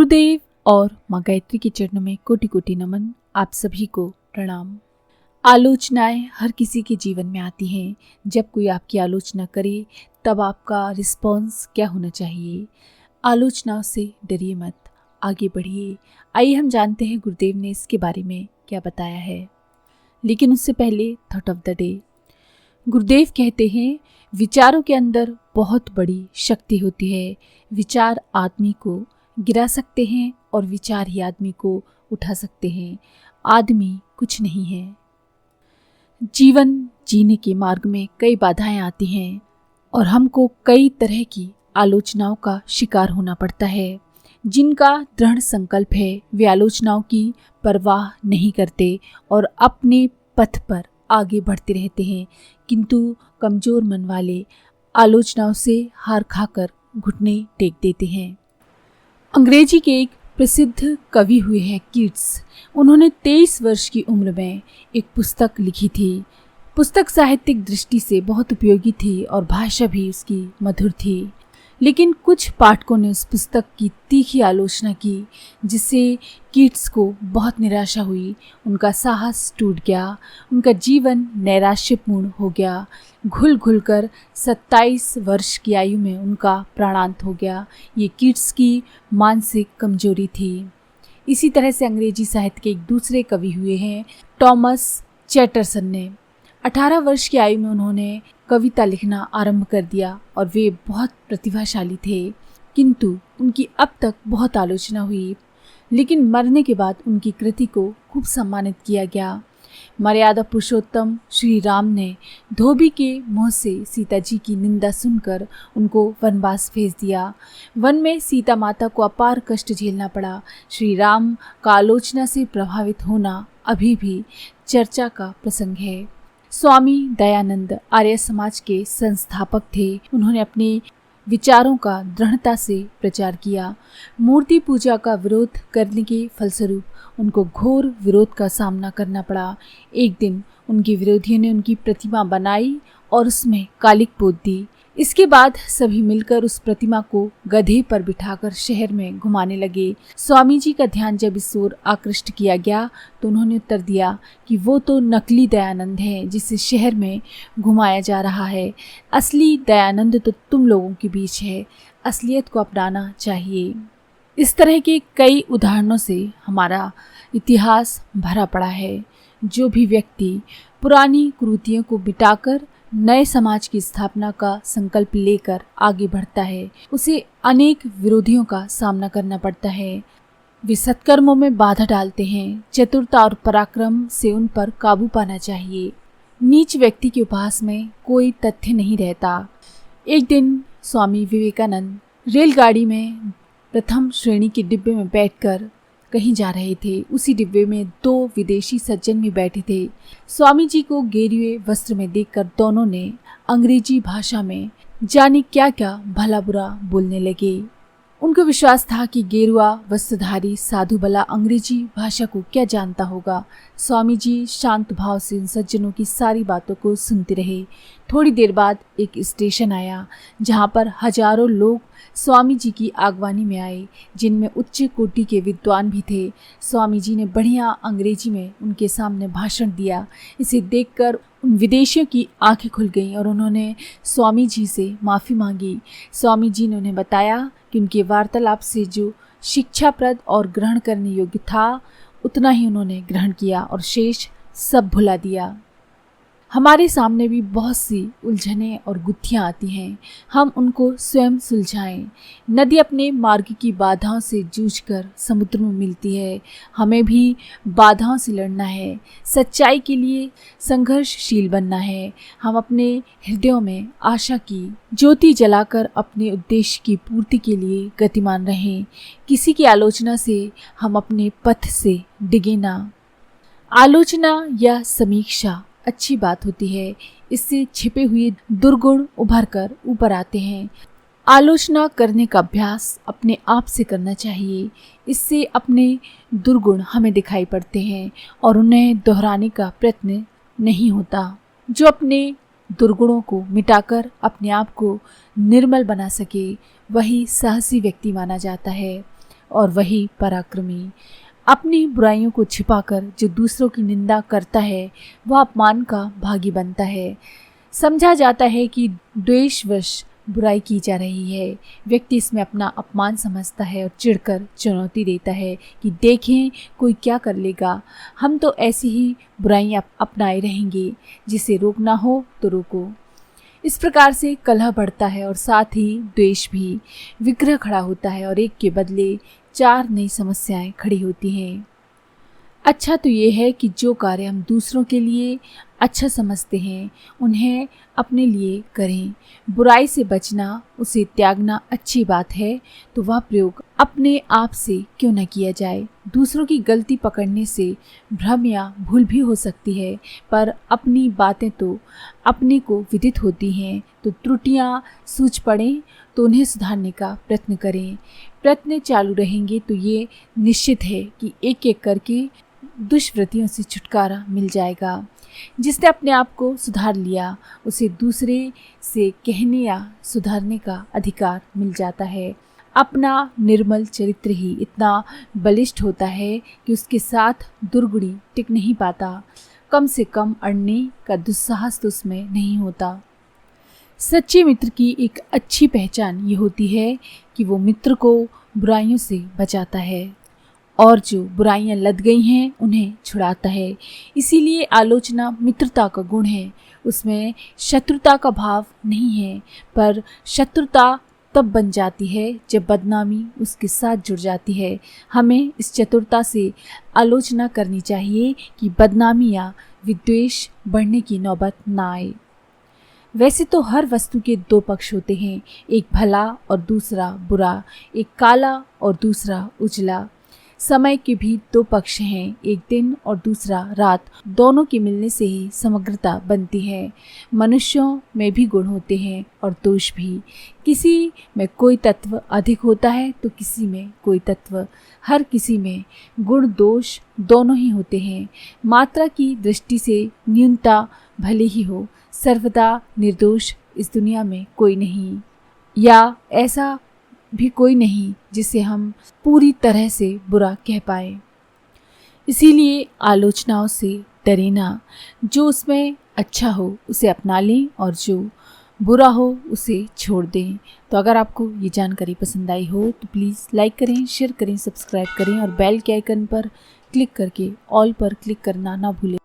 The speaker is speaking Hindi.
गुरुदेव और माँ गायत्री के चरणों में कोटि कोटि नमन। आप सभी को प्रणाम। आलोचनाएं हर किसी के जीवन में आती हैं। जब कोई आपकी आलोचना करे तब आपका रिस्पॉन्स क्या होना चाहिए? आलोचना से डरिए मत, आगे बढ़िए। आइए हम जानते हैं गुरुदेव ने इसके बारे में क्या बताया है। लेकिन उससे पहले थॉट ऑफ द डे। गुरुदेव कहते हैं विचारों के अंदर बहुत बड़ी शक्ति होती है। विचार आदमी को गिरा सकते हैं और विचार ही आदमी को उठा सकते हैं। आदमी कुछ नहीं है। जीवन जीने के मार्ग में कई बाधाएं आती हैं और हमको कई तरह की आलोचनाओं का शिकार होना पड़ता है। जिनका दृढ़ संकल्प है वे आलोचनाओं की परवाह नहीं करते और अपने पथ पर आगे बढ़ते रहते हैं, किंतु कमजोर मन वाले आलोचनाओं से हार खाकर घुटने टेक देते हैं। अंग्रेजी के एक प्रसिद्ध कवि हुए हैं कीट्स। उन्होंने 23 वर्ष की उम्र में एक पुस्तक लिखी थी। पुस्तक साहित्यिक दृष्टि से बहुत उपयोगी थी और भाषा भी उसकी मधुर थी। लेकिन कुछ पाठकों ने उस पुस्तक की तीखी आलोचना की, जिससे कीट्स को बहुत निराशा हुई। उनका साहस टूट गया, उनका जीवन नैराश्यपूर्ण हो गया। घुल घुल कर 27 वर्ष की आयु में उनका प्राणांत हो गया। ये कीट्स की मानसिक कमजोरी थी। इसी तरह से अंग्रेजी साहित्य के एक दूसरे कवि हुए हैं थॉमस चैटरसन ने। 18 वर्ष की आयु में उन्होंने कविता लिखना आरंभ कर दिया और वे बहुत प्रतिभाशाली थे, किंतु उनकी अब तक बहुत आलोचना हुई। लेकिन मरने के बाद उनकी कृति को खूब सम्मानित किया गया। मर्यादा पुरुषोत्तम श्री राम ने धोबी के मुंह से सीता जी की निंदा सुनकर उनको वनवास भेज दिया। वन में सीता माता को अपार कष्ट झेलना पड़ा। श्री राम का आलोचना से प्रभावित होना अभी भी चर्चा का प्रसंग है। स्वामी दयानंद आर्य समाज के संस्थापक थे। उन्होंने अपने विचारों का दृढ़ता से प्रचार किया। मूर्ति पूजा का विरोध करने के फलस्वरूप उनको घोर विरोध का सामना करना पड़ा। एक दिन उनके विरोधियों ने उनकी प्रतिमा बनाई और उसमें कालिक पोत दी। इसके बाद सभी मिलकर उस प्रतिमा को गधे पर बिठाकर शहर में घुमाने लगे। स्वामी जी का ध्यान जब इस ओर आकृष्ट किया गया तो उन्होंने उत्तर दिया कि वो तो नकली दयानंद है जिसे शहर में घुमाया जा रहा है। असली दयानंद तो तुम लोगों के बीच है। असलियत को अपनाना चाहिए। इस तरह के कई उदाहरणों से हमारा इतिहास भरा पड़ा है। जो भी व्यक्ति पुरानी कुरीतियों को मिटाकर नए समाज की स्थापना का संकल्प लेकर आगे बढ़ता है, उसे अनेक विरोधियों का सामना करना पड़ता है। वे सत्कर्मों में बाधा डालते हैं। चतुरता और पराक्रम से उन पर काबू पाना चाहिए। नीच व्यक्ति के उपहास में कोई तथ्य नहीं रहता। एक दिन स्वामी विवेकानंद रेलगाड़ी में प्रथम श्रेणी के डिब्बे में बैठकर कहीं जा रहे थे। उसी डिब्बे में 2 विदेशी सज्जन भी बैठे थे। स्वामी जी को गेरुए वस्त्र में देखकर दोनों ने अंग्रेजी भाषा में जाने क्या क्या भला बुरा बोलने लगे। उनको विश्वास था कि गेरुआ वस्त्रधारी साधु भला अंग्रेजी भाषा को क्या जानता होगा। स्वामी जी शांत भाव से इन सज्जनों की सारी बातों को सुनते रहे। थोड़ी देर बाद एक स्टेशन आया जहां पर हजारों लोग स्वामी जी की आगवानी में आए, जिनमें उच्च कोटि के विद्वान भी थे। स्वामी जी ने बढ़िया अंग्रेजी में उनके सामने भाषण दिया। इसे देखकर उन विदेशियों की आंखें खुल गईं और उन्होंने स्वामी जी से माफ़ी मांगी। स्वामी जी ने उन्हें बताया कि उनके वार्तालाप से जो शिक्षाप्रद और ग्रहण करने योग्य था उतना ही उन्होंने ग्रहण किया और शेष सब भुला दिया। हमारे सामने भी बहुत सी उलझनें और गुत्थियां आती हैं। हम उनको स्वयं सुलझाएं। नदी अपने मार्ग की बाधाओं से जूझकर समुद्र में मिलती है। हमें भी बाधाओं से लड़ना है। सच्चाई के लिए संघर्षशील बनना है। हम अपने हृदयों में आशा की ज्योति जलाकर अपने उद्देश्य की पूर्ति के लिए गतिमान रहें। किसी की आलोचना से हम अपने पथ से डिगे ना। आलोचना या समीक्षा अच्छी बात होती है। इससे छिपे हुए दुर्गुण उभर कर ऊपर आते हैं। आलोचना करने का अभ्यास अपने आप से करना चाहिए। इससे अपने दुर्गुण हमें दिखाई पड़ते हैं और उन्हें दोहराने का प्रयत्न नहीं होता। जो अपने दुर्गुणों को मिटाकर अपने आप को निर्मल बना सके वही साहसी व्यक्ति माना जाता है। और वही पराक्रमी। अपनी बुराइयों को छिपाकर जो दूसरों की निंदा करता है वह अपमान का भागी बनता है। समझा जाता है कि द्वेषवश बुराई की जा रही है। व्यक्ति इसमें अपना अपमान समझता है और चिढ़कर चुनौती देता है कि देखें कोई क्या कर लेगा, हम तो ऐसी ही बुराइयां अपनाए रहेंगे, जिसे रोकना हो तो रोको। इस प्रकार से कलह बढ़ता है और साथ ही द्वेष भी। विग्रह खड़ा होता है और एक के बदले 4 नई समस्याएं खड़ी होती हैं। अच्छा तो ये है कि जो कार्य हम दूसरों के लिए अच्छा समझते हैं उन्हें अपने लिए करें। बुराई से बचना, उसे त्यागना अच्छी बात है, तो वह प्रयोग अपने आप से क्यों न किया जाए। दूसरों की गलती पकड़ने से भ्रम या भूल भी हो सकती है, पर अपनी बातें तो अपने को विदित होती हैं। तो त्रुटियां सूझ पड़ें तो उन्हें सुधारने का प्रयत्न करें। प्रयत्न चालू रहेंगे तो ये निश्चित है कि एक एक करके दुष्वृत्तियों से छुटकारा मिल जाएगा। जिसने अपने आप को सुधार लिया उसे दूसरे से कहने या सुधारने का अधिकार मिल जाता है। अपना निर्मल चरित्र ही इतना बलिष्ठ होता है कि उसके साथ दुर्गुणी टिक नहीं पाता। कम से कम अड़ने का दुस्साहस तो उसमें नहीं होता। सच्चे मित्र की एक अच्छी पहचान ये होती है कि वो मित्र को बुराइयों से बचाता है और जो बुराइयां लद गई हैं उन्हें छुड़ाता है। इसीलिए आलोचना मित्रता का गुण है। उसमें शत्रुता का भाव नहीं है, पर शत्रुता तब बन जाती है जब बदनामी उसके साथ जुड़ जाती है। हमें इस चतुरता से आलोचना करनी चाहिए कि बदनामी या विद्वेष बढ़ने की नौबत ना आए। वैसे तो हर वस्तु के 2 पक्ष होते हैं, एक भला और दूसरा बुरा, एक काला और दूसरा उजला। समय के भी 2 पक्ष हैं, एक दिन और दूसरा रात। दोनों के मिलने से ही समग्रता बनती है। मनुष्यों में भी गुण होते हैं और दोष भी। किसी में कोई तत्व अधिक होता है तो किसी में कोई तत्व। हर किसी में गुण दोष दोनों ही होते हैं। मात्रा की दृष्टि से न्यूनता भले ही हो, सर्वदा निर्दोष इस दुनिया में कोई नहीं, या ऐसा भी कोई नहीं जिसे हम पूरी तरह से बुरा कह पाए। इसीलिए आलोचनाओं से डरे ना। जो उसमें अच्छा हो उसे अपना लें और जो बुरा हो उसे छोड़ दें। तो अगर आपको ये जानकारी पसंद आई हो तो प्लीज़ लाइक करें, शेयर करें, सब्सक्राइब करें और बेल के आइकन पर क्लिक करके ऑल पर क्लिक करना ना भूलें।